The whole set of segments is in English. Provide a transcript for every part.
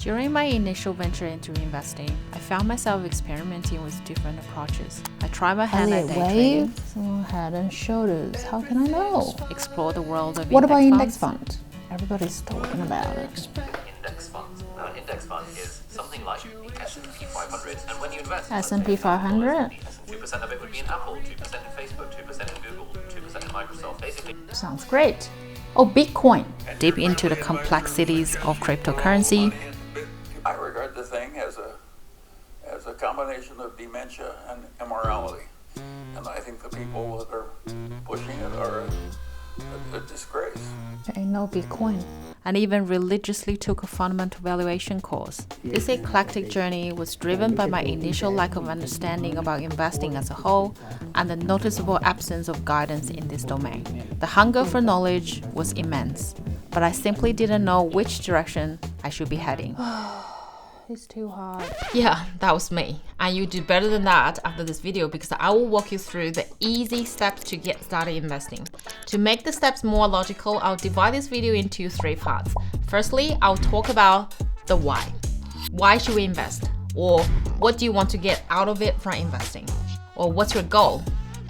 During my initial venture into investing, I found myself experimenting with different approaches. I tried my hand at day trading, waves or head and shoulders. How can I know? explore the world of What about index index funds. fund? Everybody's talking about it. Index funds. Now, an index fund is something like the S&P 500, and when you invest, S&P 500? 2% of it would be in Apple, 2% in Facebook, 2% in Google, 2% in Microsoft. Basically, Sounds great. Oh, Bitcoin. Deep into the complexities of cryptocurrency, I regard the thing as a combination of dementia and immorality. And I think the people that are pushing it are a disgrace. There ain't no Bitcoin. and even religiously took a fundamental valuation course. This eclectic journey was driven by my initial lack of understanding about investing as a whole and the noticeable absence of guidance in this domain. The hunger for knowledge was immense, but I simply didn't know which direction I should be heading. It's too hard. Yeah, that was me. And you do better than that after this video because I will walk you through the easy steps to get started investing. To make the steps more logical, I'll divide this video into 3 parts. Firstly, I'll talk about the why. Why should we invest? Or what do you want to get out of it from investing? Or what's your goal?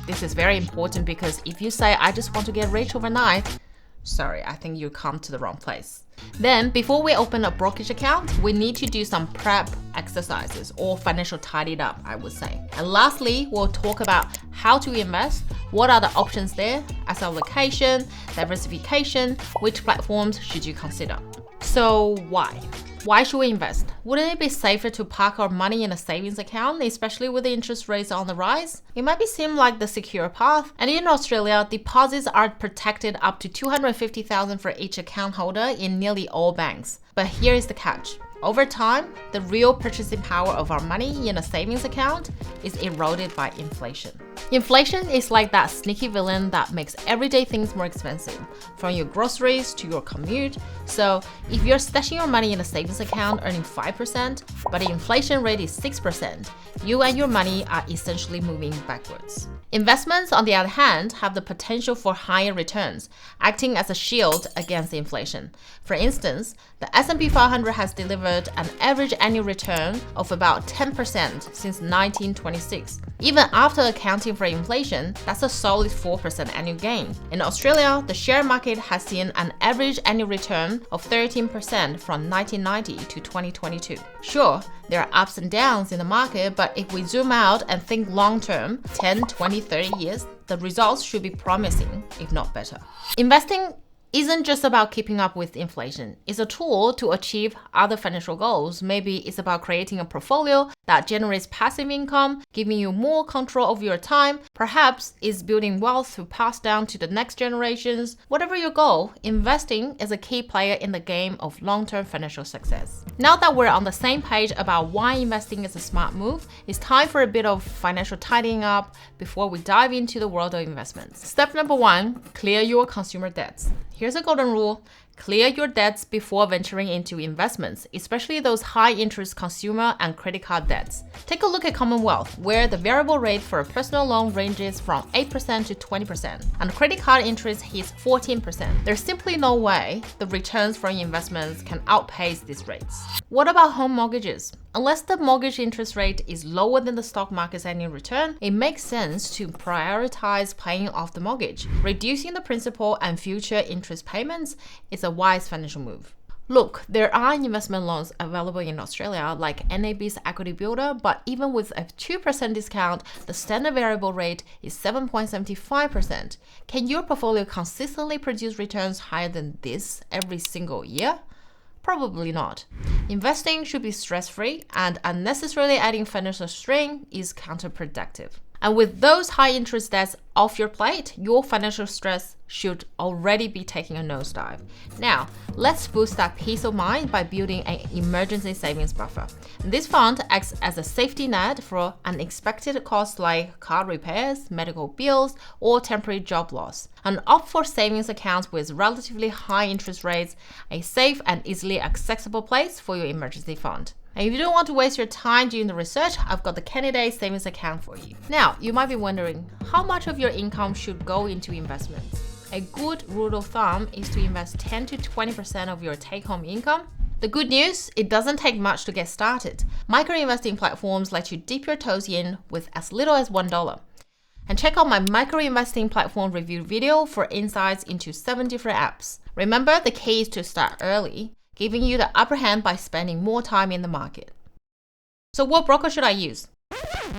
This is very important because if you say, I just want to get rich overnight, sorry, I think you come to the wrong place. Then, before we open a brokerage account, we need to do some prep exercises or financial tidied up, I would say. And lastly, we'll talk about how to invest, what are the options there, asset allocation, diversification, which platforms should you consider. So why? Why should we invest? Wouldn't it be safer to park our money in a savings account, especially with the interest rates on the rise? It might seem like the secure path. And in Australia, deposits are protected up to $250,000 for each account holder in nearly all banks. But here is the catch. Over time, the real purchasing power of our money in a savings account is eroded by inflation. Inflation is like that sneaky villain that makes everyday things more expensive, from your groceries to your commute. So if you're stashing your money in a savings account earning 5%, but the inflation rate is 6%, you and your money are essentially moving backwards. Investments, on the other hand, have the potential for higher returns, acting as a shield against inflation. For instance, the S&P 500 has delivered an average annual return of about 10% since 1926. Even after accounting for inflation, that's a solid 4% annual gain. In Australia, the share market has seen an average annual return of 13% from 1990 to 2022. Sure, there are ups and downs in the market, but if we zoom out and think long term, 10, 20, 30 years, the results should be promising, if not better. Investing isn't just about keeping up with inflation. It's a tool to achieve other financial goals. Maybe it's about creating a portfolio that generates passive income, giving you more control of your time. Perhaps it's building wealth to pass down to the next generations. Whatever your goal, investing is a key player in the game of long-term financial success. Now that we're on the same page about why investing is a smart move, it's time for a bit of financial tidying up before we dive into the world of investments. Step number 1, clear your consumer debts. Here's a golden rule. Clear your debts before venturing into investments, especially those high-interest consumer and credit card debts. Take a look at Commonwealth, where the variable rate for a personal loan ranges from 8% to 20%, and credit card interest hits 14%. There's simply no way the returns from investments can outpace these rates. What about home mortgages? Unless the mortgage interest rate is lower than the stock market's annual return, it makes sense to prioritize paying off the mortgage. Reducing the principal and future interest payments is a wise financial move. Look, there are investment loans available in Australia like NAB's Equity Builder, but even with a 2% discount, the standard variable rate is 7.75%. Can your portfolio consistently produce returns higher than this every single year? Probably not. Investing should be stress-free, and unnecessarily adding financial strain is counterproductive. And with those high interest debts off your plate, your financial stress should already be taking a nosedive. Now, let's boost that peace of mind by building an emergency savings buffer. This fund acts as a safety net for unexpected costs like car repairs, medical bills, or temporary job loss. And opt for savings accounts with relatively high interest rates, a safe and easily accessible place for your emergency fund. And if you don't want to waste your time doing the research, I've got the candidate savings account for you. Now, you might be wondering, how much of your income should go into investments? A good rule of thumb is to invest 10 to 20% of your take-home income The good news, it doesn't take much to get started. Micro-investing platforms let you dip your toes in with as little as $1. And check out my micro-investing platform review video for insights into 7 different apps. Remember, the key is to start early, giving you the upper hand by spending more time in the market. So what broker should I use?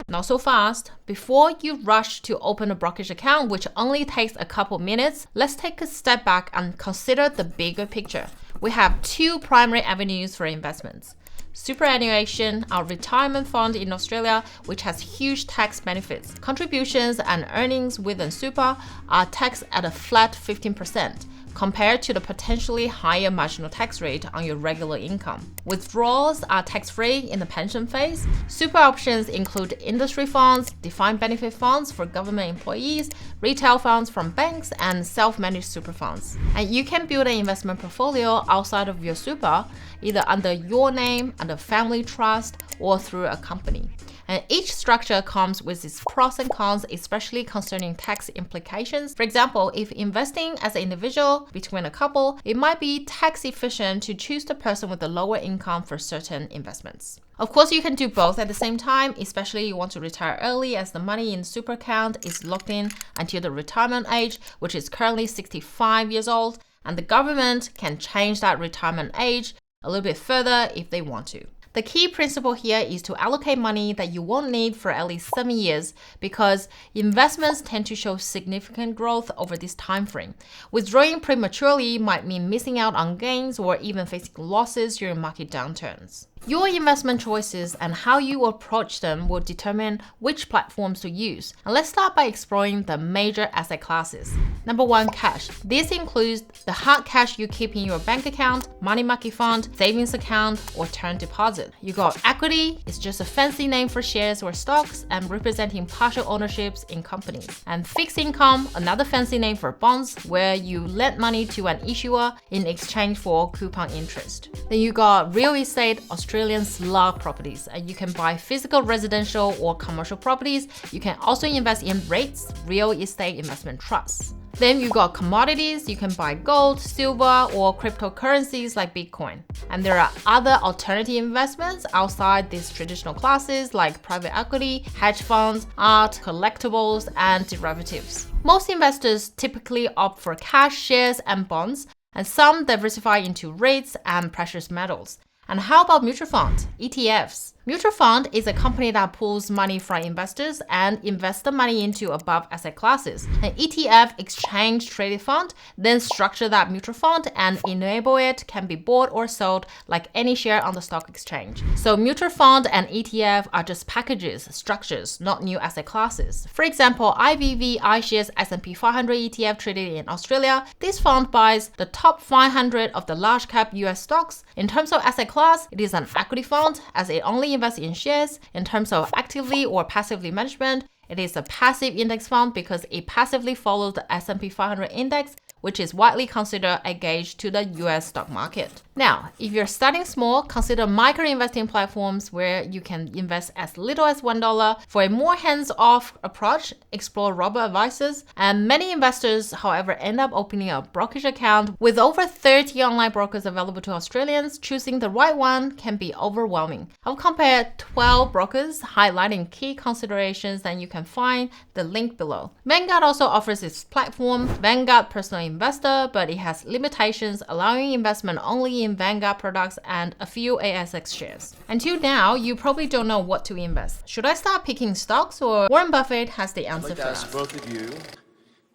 Not so fast. Before you rush to open a brokerage account, which only takes a couple minutes, let's take a step back and consider the bigger picture. We have 2 primary avenues for investments. Superannuation, our retirement fund in Australia, which has huge tax benefits. Contributions and earnings within super are taxed at a flat 15%. Compared to the potentially higher marginal tax rate on your regular income. Withdrawals are tax-free in the pension phase. Super options include industry funds, defined benefit funds for government employees, retail funds from banks, and self-managed super funds. And you can build an investment portfolio outside of your super, either under your name, under family trust, or through a company. And each structure comes with its pros and cons, especially concerning tax implications. For example, if investing as an individual between a couple, it might be tax efficient to choose the person with the lower income for certain investments. Of course, you can do both at the same time, especially you want to retire early as the money in super account is locked in until the retirement age, which is currently 65 years old, and the government can change that retirement age a little bit further if they want to. The key principle here is to allocate money that you won't need for at least 7 years because investments tend to show significant growth over this time frame. Withdrawing prematurely might mean missing out on gains or even facing losses during market downturns. Your investment choices and how you approach them will determine which platforms to use. And let's start by exploring the major asset classes. Number 1, cash. This includes the hard cash you keep in your bank account, money market fund, savings account, or term deposit. You got equity, it's just a fancy name for shares or stocks and representing partial ownerships in companies. And fixed income, another fancy name for bonds, where you lend money to an issuer in exchange for coupon interest. Then you got real estate, Australian slug properties. You can buy physical residential or commercial properties. You can also invest in REITs, real estate investment trusts. Then you got commodities. You can buy gold, silver, or cryptocurrencies like Bitcoin. And there are other alternative investments outside these traditional classes like private equity, hedge funds, art, collectibles, and derivatives. Most investors typically opt for cash, shares, and bonds, and some diversify into REITs and precious metals. And how about mutual funds, ETFs? Mutual fund is a company that pulls money from investors and invests the money into above asset classes. An ETF, exchange traded fund, then structure that mutual fund and enable it can be bought or sold like any share on the stock exchange. So mutual fund and ETF are just packages, structures, not new asset classes. For example, IVV iShares S&P 500 ETF traded in Australia. This fund buys the top 500 of the large cap US stocks. In terms of asset class, it is an equity fund as it only invests in shares. In terms of actively or passively management, it is a passive index fund because it passively follows the S&P 500 index, which is widely considered a gauge to the US stock market. Now, if you're starting small, consider micro-investing platforms where you can invest as little as $1. For a more hands-off approach, explore robo-advisors. And many investors, however, end up opening a brokerage account. With over 30 online brokers available to Australians, choosing the right one can be overwhelming. I've compared 12 brokers, highlighting key considerations, and you can find the link below. Vanguard also offers its platform, Vanguard Personal Investor, but it has limitations, allowing investment only in Vanguard products and a few ASX shares. Until now, you probably don't know what to invest. Should I start picking stocks, or Warren Buffett has the answer I'd like for to ask us? both of you,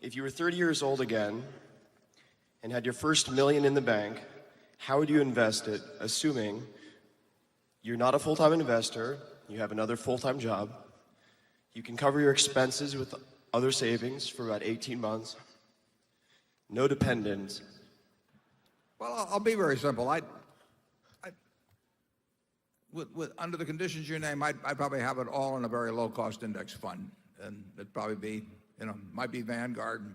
if you were 30 years old again and had your first $1 million in the bank, how would you invest it, assuming you're not a full-time investor, you have another full-time job, you can cover your expenses with other savings for about 18 months, no dependents? Well, I'll be very simple. Under the conditions you name, I'd probably have it all in a very low-cost index fund, and it'd probably be, might be Vanguard,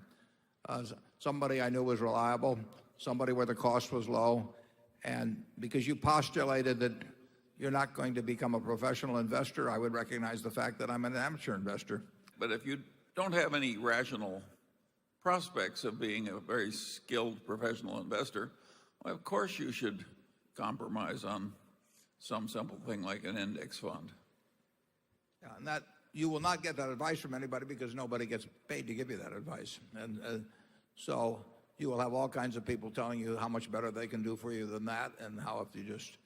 somebody I knew was reliable, somebody where the cost was low, and because you postulated that you're not going to become a professional investor, I would recognize the fact that I'm an amateur investor. But if you don't have any rational prospects of being a very skilled professional investor, well, of course you should compromise on some simple thing like an index fund. Yeah, and that you will not get that advice from anybody because nobody gets paid to give you that advice. And so you will have all kinds of people telling you how much better they can do for you than that, and how if you just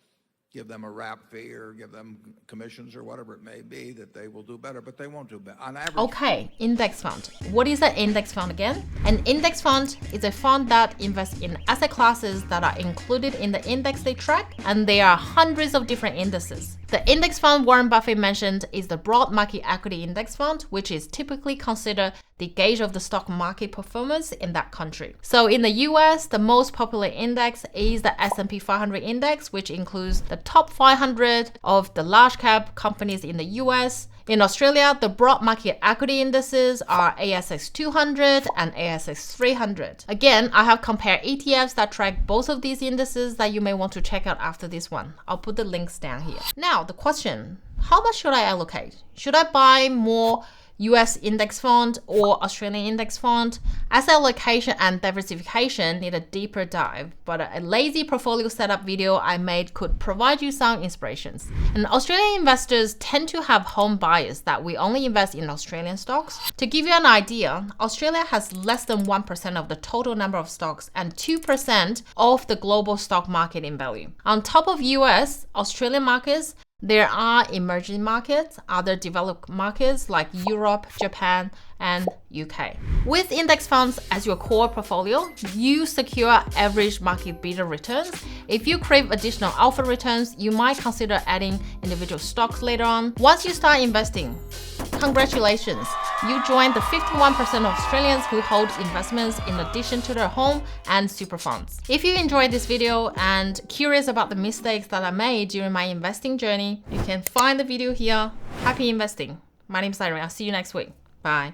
give them a wrap fee or give them commissions or whatever it may be, that they will do better, but they won't do better. On average. Okay, index fund. What is an index fund again? An index fund is a fund that invests in asset classes that are included in the index they track, and there are hundreds of different indices. The index fund Warren Buffett mentioned is the broad market equity index fund, which is typically considered the gauge of the stock market performance in that country. So in the US, the most popular index is the S&P 500 index, which includes the top 500 of the large cap companies in the US. In Australia, the broad market equity indices are ASX 200 and ASX 300. Again, I have compared ETFs that track both of these indices that you may want to check out after this one. I'll put the links down here. Now, the question, how much should I allocate? Should I buy more US index fund or Australian index fund? Asset allocation and diversification need a deeper dive, but a lazy portfolio setup video I made could provide you some inspirations. And Australian investors tend to have home bias that we only invest in Australian stocks. To give you an idea, Australia has less than 1% of the total number of stocks and 2% of the global stock market in value. On top of US, Australian markets, there are emerging markets, other developed markets like Europe, Japan, and UK. With index funds as your core portfolio, you secure average market beta returns. If you crave additional alpha returns, you might consider adding individual stocks later on. Once you start investing, congratulations! You joined the 51% of Australians who hold investments in addition to their home and super funds. If you enjoyed this video and curious about the mistakes that I made during my investing journey, you can find the video here. Happy investing! My name is Irene. I'll see you next week. Bye.